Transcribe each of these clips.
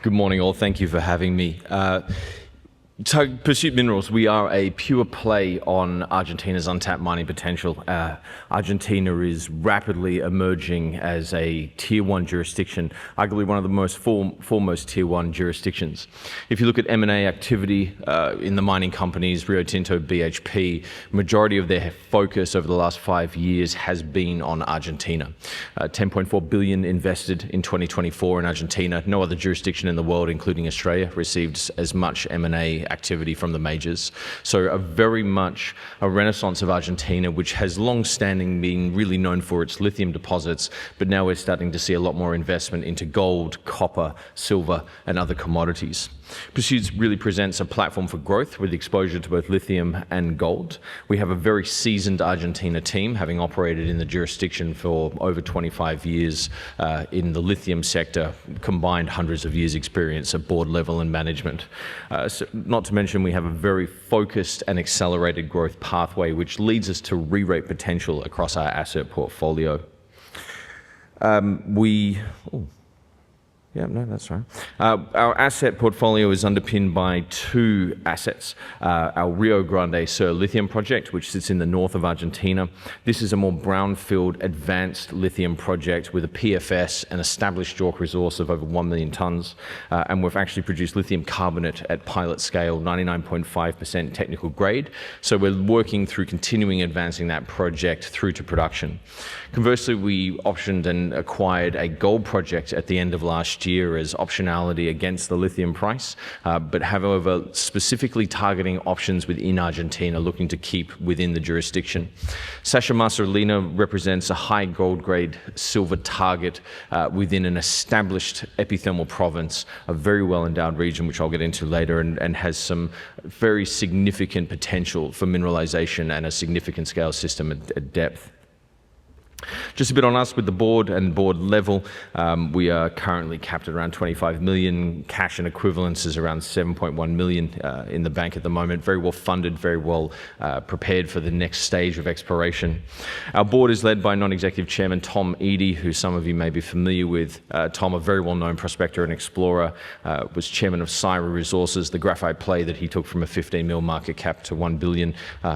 Good morning, all. Thank you for having me. Pursuit Minerals, we are a pure play on Argentina's untapped mining potential. Argentina is rapidly emerging as a Tier 1 jurisdiction, arguably one of the most foremost Tier 1 jurisdictions. If you look at M&A activity in the mining companies, Rio Tinto, BHP, majority of their focus over the last 5 years has been on Argentina. 10.4 billion invested in 2024 in Argentina. No other jurisdiction in the world, including Australia, received as much M&A activity from the majors. So a very much a renaissance of Argentina, which has long-standing been really known for its lithium deposits, but now we're starting to see a lot more investment into gold, copper, silver, and other commodities. Pursuit really presents a platform for growth with exposure to both lithium and gold. We have a very seasoned Argentina team, having operated in the jurisdiction for over 25 years in the lithium sector, combined hundreds of years experience at board level and management. So not to mention we have a very focused and accelerated growth pathway, which leads us to re-rate potential across our asset portfolio. That's right. Our asset portfolio is underpinned by two assets. Our Rio Grande Sur lithium project, which sits in the north of Argentina. This is a more brownfield advanced lithium project with a PFS and established JORC resource of over 1 million tonnes. And we've actually produced lithium carbonate at pilot scale, 99.5% technical grade. So we're working through continuing advancing that project through to production. Conversely, we optioned and acquired a gold project at the end of last year as optionality against the lithium price, but however, specifically targeting options within Argentina, looking to keep within the jurisdiction. Sascha Marcelina represents a high gold grade silver target within an established epithermal province, a very well endowed region, which I'll get into later, and has some very significant potential for mineralization and a significant scale system at depth. Just a bit on us with the board and board level. We are currently capped at around 25 million. Cash and equivalents is around 7.1 million in the bank at the moment. Very well funded, very well prepared for the next stage of exploration. Our board is led by non-executive chairman Tom Eadie, who some of you may be familiar with. Tom, a very well-known prospector and explorer, was chairman of RIU Resources, the graphite play that he took from a 15 mil market cap to 1 billion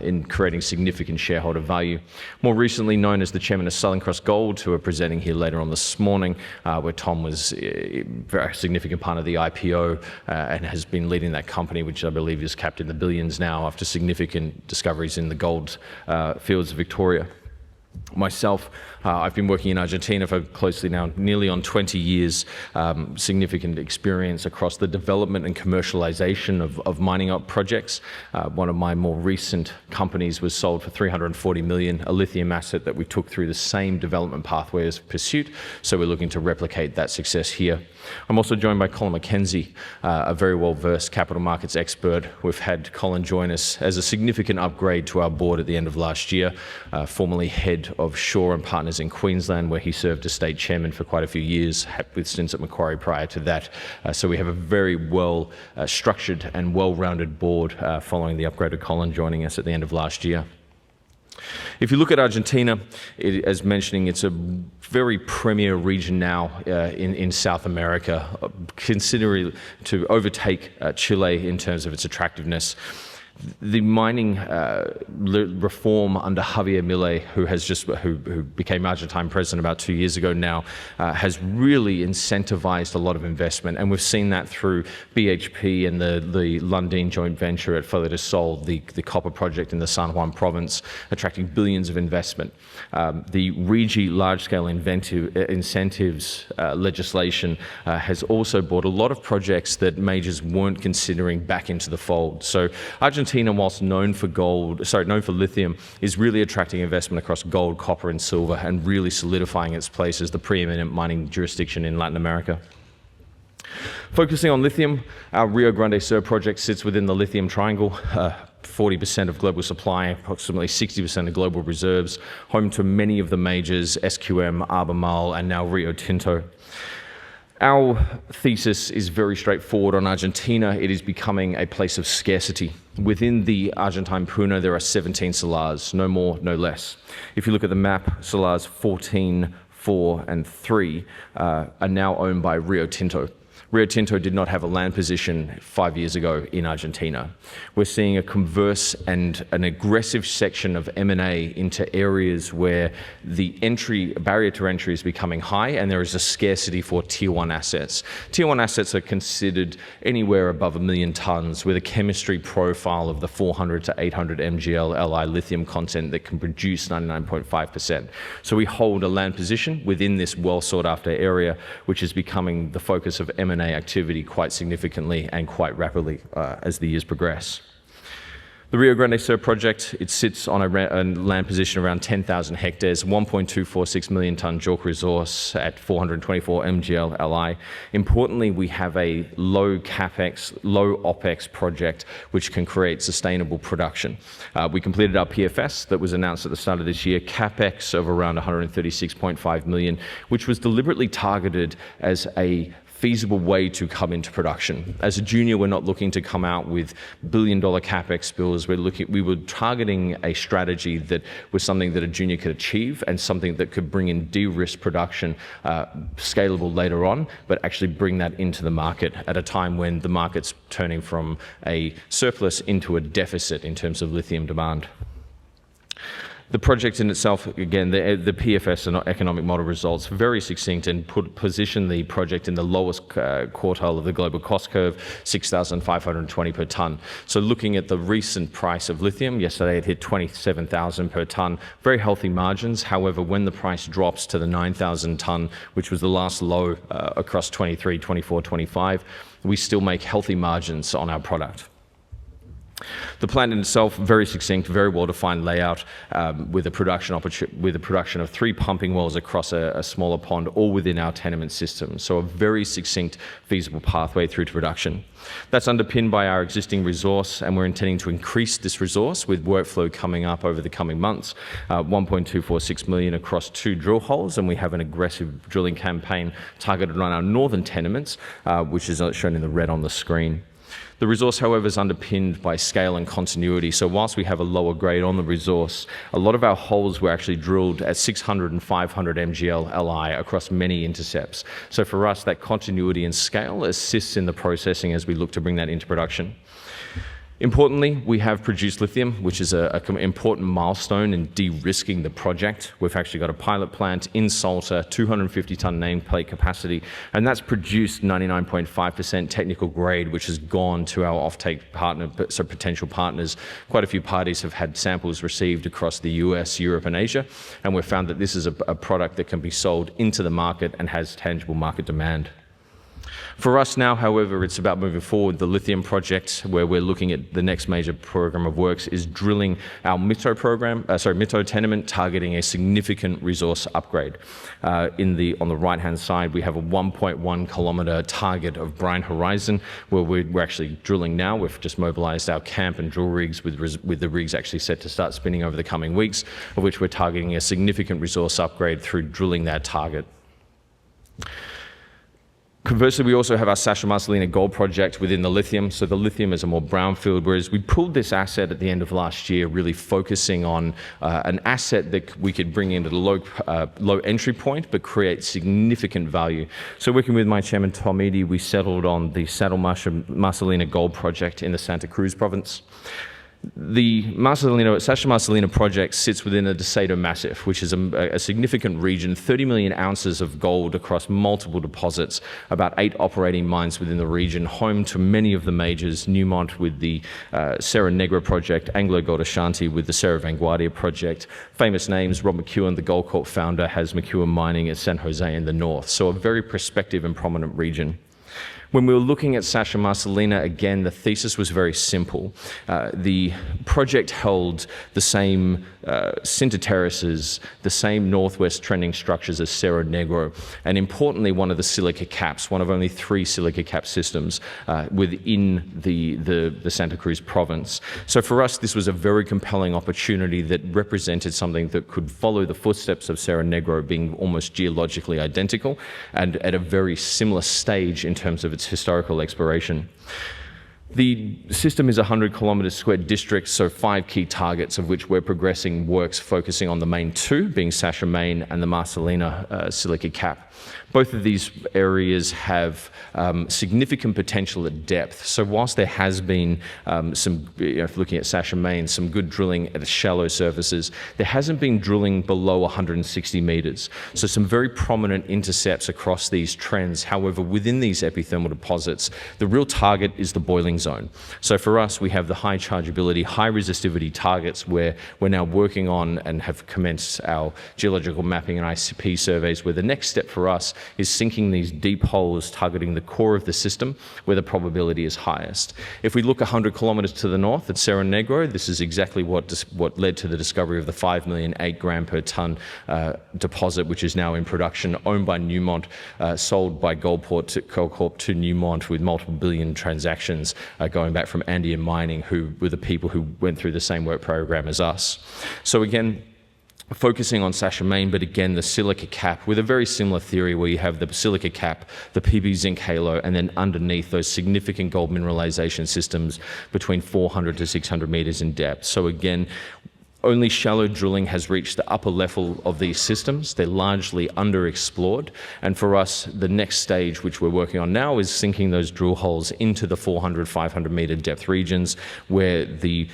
in creating significant shareholder value. More recently known as the chairman of Santa Cruz Gold, who are presenting here later on this morning, where Tom was a very significant part of the IPO and has been leading that company, which I believe is capped in the billions now after significant discoveries in the gold fields of Victoria. Myself, I've been working in Argentina for closely now, nearly on 20 years, significant experience across the development and commercialization of mining up projects. One of my more recent companies was sold for 340 million, a lithium asset that we took through the same development pathway as Pursuit, so we're looking to replicate that success here. I'm also joined by Colin McKenzie, a very well-versed capital markets expert. We've had Colin join us as a significant upgrade to our board at the end of last year, formerly head of Shaw and Partners in Queensland, where he served as state chairman for quite a few years, with stints at Macquarie prior to that. So we have a very well structured and well-rounded board following the upgrade of Colin joining us at the end of last year. If you look at Argentina, as mentioning, it's a very premier region now in South America, considering to overtake Chile in terms of its attractiveness. The mining reform under Javier Milei, who became Argentine president about 2 years ago now, has really incentivized a lot of investment, and we've seen that through BHP and the Lundin joint venture at Foz do Sol, the copper project in the San Juan province, attracting billions of investment. The RIGI large-scale incentives legislation has also brought a lot of projects that majors weren't considering back into the fold. So Argentina, whilst known for lithium, is really attracting investment across gold, copper, and silver, and really solidifying its place as the preeminent mining jurisdiction in Latin America. Focusing on lithium, our Rio Grande Sur project sits within the lithium triangle. 40% of global supply, approximately 60% of global reserves, home to many of the majors, SQM, Albemarle, and now Rio Tinto. Our thesis is very straightforward on Argentina. It is becoming a place of scarcity. Within the Argentine Puna, there are 17 salars, no more, no less. If you look at the map, salars 14, 4, and 3 are now owned by Rio Tinto. Rio Tinto did not have a land position 5 years ago in Argentina. We're seeing a converse and an aggressive section of M&A into areas where the barrier to entry is becoming high, and there is a scarcity for tier 1 assets. Tier 1 assets are considered anywhere above 1 million tonnes with a chemistry profile of the 400 to 800 mgl Li lithium content that can produce 99.5%. So we hold a land position within this well sought after area, which is becoming the focus of M&A activity quite significantly and quite rapidly as the years progress. The Rio Grande Sur project, it sits on a land position around 10,000 hectares, 1.246 million tonne JORC resource at 424 mgl Li. Importantly, we have a low capex, low opex project which can create sustainable production. We completed our PFS that was announced at the start of this year, capex of around 136.5 million, which was deliberately targeted as a feasible way to come into production. As a junior, we're not looking to come out with billion-dollar capex bills. We were targeting a strategy that was something that a junior could achieve and something that could bring in de-risk production, scalable later on, but actually bring that into the market at a time when the market's turning from a surplus into a deficit in terms of lithium demand. The project in itself, again, the PFS and economic model results very succinct and position the project in the lowest quartile of the global cost curve, 6,520 per tonne. So looking at the recent price of lithium, yesterday it hit 27,000 per tonne, very healthy margins. However, when the price drops to the 9,000 tonne, which was the last low across 23, 24, 25, we still make healthy margins on our product. The plant in itself, very succinct, very well-defined layout with a production of 3 pumping wells across a smaller pond, all within our tenement system. So a very succinct, feasible pathway through to production. That's underpinned by our existing resource, and we're intending to increase this resource with workflow coming up over the coming months, 1.246 million across 2 drill holes, and we have an aggressive drilling campaign targeted on our northern tenements, which is shown in the red on the screen. The resource, however, is underpinned by scale and continuity. So whilst we have a lower grade on the resource, a lot of our holes were actually drilled at 600 and 500 mgl Li across many intercepts. So for us, that continuity and scale assists in the processing as we look to bring that into production. Importantly, we have produced lithium, which is an important milestone in de-risking the project. We've actually got a pilot plant in Salta, 250-tonne nameplate capacity, and that's produced 99.5% technical grade, which has gone to our offtake partner, so potential partners. Quite a few parties have had samples received across the US, Europe, and Asia, and we've found that this is a product that can be sold into the market and has tangible market demand. For us now, however, it's about moving forward. The lithium project, where we're looking at the next major program of works, is drilling our Mito tenement, targeting a significant resource upgrade. On the right-hand side, we have a 1.1 kilometre target of brine horizon, where we're actually drilling now. We've just mobilised our camp and drill rigs, with the rigs actually set to start spinning over the coming weeks, of which we're targeting a significant resource upgrade through drilling that target. Conversely, we also have our Sascha Marcelina Gold Project within the lithium. So the lithium is a more brownfield, whereas we pulled this asset at the end of last year, really focusing on an asset that we could bring into the low entry point, but create significant value. So working with my chairman, Tom Eady, we settled on the Sascha Marcelina Gold Project in the Santa Cruz Province. The Sascha Marcelina project sits within the Deseado Massif, which is a significant region, 30 million ounces of gold across multiple deposits, about 8 operating mines within the region, home to many of the majors, Newmont with the Serra Negra project, Anglo Gold Ashanti with the Serra Vanguardia project. Famous names, Rob McEwen, the Goldcorp founder, has McEwen Mining at San Jose in the north. So a very prospective and prominent region. When we were looking at Sascha Marcelina, again, the thesis was very simple. The project held the same sinter terraces, the same northwest trending structures as Cerro Negro, and importantly, one of the silica caps, one of only 3 silica cap systems within the Santa Cruz Province. So for us, this was a very compelling opportunity that represented something that could follow the footsteps of Cerro Negro, being almost geologically identical and at a very similar stage in terms of its historical exploration. The system is a 100 square district, so 5 key targets, of which we're progressing works focusing on the main 2, being Sascha Main and the Marcelina silica cap. Both of these areas have significant potential at depth. So whilst there has been some, looking at Sascha Main, some good drilling at the shallow surfaces, there hasn't been drilling below 160 meters. So some very prominent intercepts across these trends. However, within these epithermal deposits, the real target is the boiling zone. So for us, we have the high chargeability, high resistivity targets where we're now working on and have commenced our geological mapping and ICP surveys, where the next step for us is sinking these deep holes targeting the core of the system where the probability is highest. If we look 100 kilometers to the north at Cerro Negro, this is exactly what led to the discovery of the 5 million 8 gram per ton deposit, which is now in production, owned by Newmont, sold by Goldcorp to Newmont, with multiple billion transactions going back from Andean Mining, who were the people who went through the same work program as us. So again, focusing on Sascha Main, but again, the silica cap with a very similar theory where you have the silica cap, the PB zinc halo, and then underneath those significant gold mineralization systems between 400 to 600 meters in depth. So again, only shallow drilling has reached the upper level of these systems. They're largely underexplored. And for us, the next stage, which we're working on now, is sinking those drill holes into the 400, 500 meter depth regions where the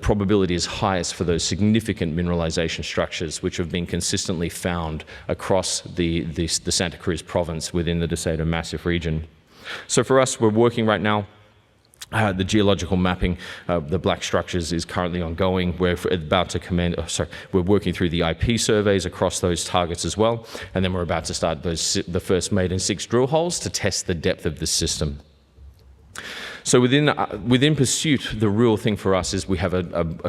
probability is highest for those significant mineralization structures, which have been consistently found across the Santa Cruz Province within the Deseado Massif region. So for us, we're working right now. The geological mapping, the black structures, is currently ongoing. We're about to we're working through the IP surveys across those targets as well, and then we're about to start the first maiden 6 drill holes to test the depth of the system. So within Pursuit, the real thing for us is we have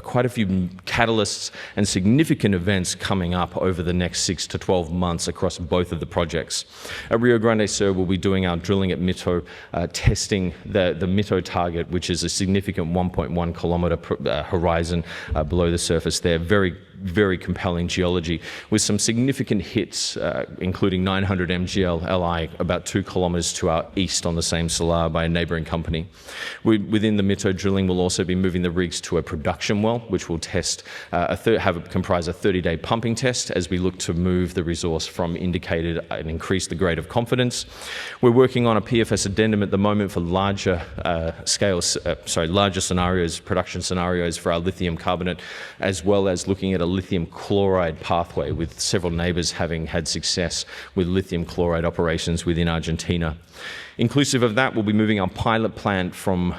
quite a few catalysts and significant events coming up over the next 6 to 12 months across both of the projects. At Rio Grande Sur, we'll be doing our drilling at Mito, testing the Mito target, which is a significant 1.1 kilometer horizon below the surface there. Very compelling geology with some significant hits, including 900 MGL Li about 2 kilometers to our east on the same salar by a neighboring company. Within the Mito drilling, we'll also be moving the rigs to a production well, which will test, comprise a 30-day pumping test as we look to move the resource from indicated and increase the grade of confidence. We're working on a PFS addendum at the moment for larger scenarios, production scenarios for our lithium carbonate, as well as looking at a lithium chloride pathway, with several neighbors having had success with lithium chloride operations within Argentina. Inclusive of that, we'll be moving our pilot plant from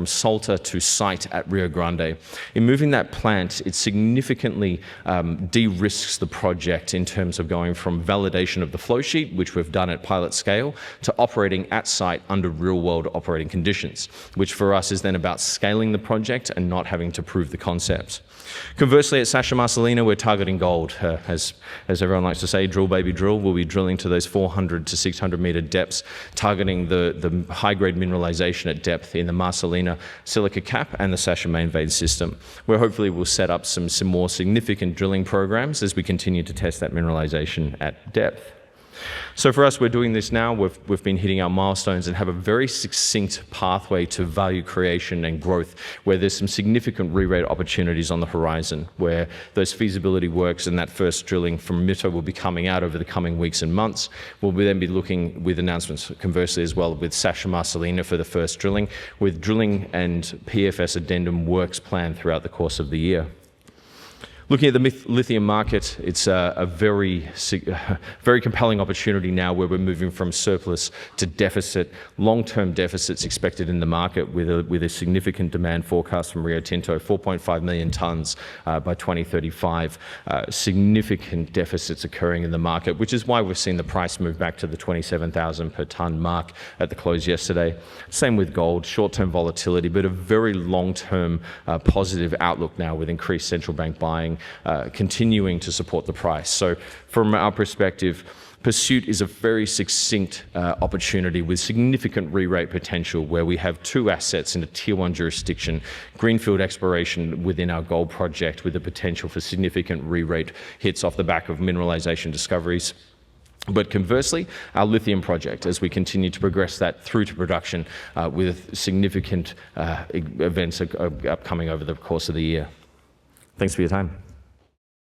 Salta to site at Rio Grande. In moving that plant, it significantly de-risks the project in terms of going from validation of the flow sheet, which we've done at pilot scale, to operating at site under real-world operating conditions, which for us is then about scaling the project and not having to prove the concept. Conversely, at Sascha Marcelina, we're targeting gold. As everyone likes to say, drill, baby, drill. We'll be drilling to those 400 to 600 meter depths, targeting the high-grade mineralization at depth in the Marcelina silica cap and the Sascha main vein system, where hopefully we'll set up some more significant drilling programs as we continue to test that mineralization at depth. So for us, we're doing this now. We've been hitting our milestones and have a very succinct pathway to value creation and growth, where there's some significant re-rate opportunities on the horizon, where those feasibility works and that first drilling from Mito will be coming out over the coming weeks and months. We'll then be looking with announcements, conversely as well, with Sascha Marcelina for the first drilling, with drilling and PFS addendum works planned throughout the course of the year. Looking at the lithium market, it's a very compelling opportunity now, where we're moving from surplus to deficit, long-term deficits expected in the market, with a significant demand forecast from Rio Tinto, 4.5 million tons by 2035. Significant deficits occurring in the market, which is why we've seen the price move back to the 27,000 per ton mark at the close yesterday. Same with gold, short-term volatility, but a very long-term positive outlook now, with increased central bank buying continuing to support the price. So from our perspective, Pursuit is a very succinct opportunity with significant re-rate potential, where we have 2 assets in a Tier 1 jurisdiction, greenfield exploration within our gold project, with the potential for significant re-rate hits off the back of mineralization discoveries. But conversely, our lithium project, as we continue to progress that through to production, with significant events upcoming over the course of the year. Thanks for your time.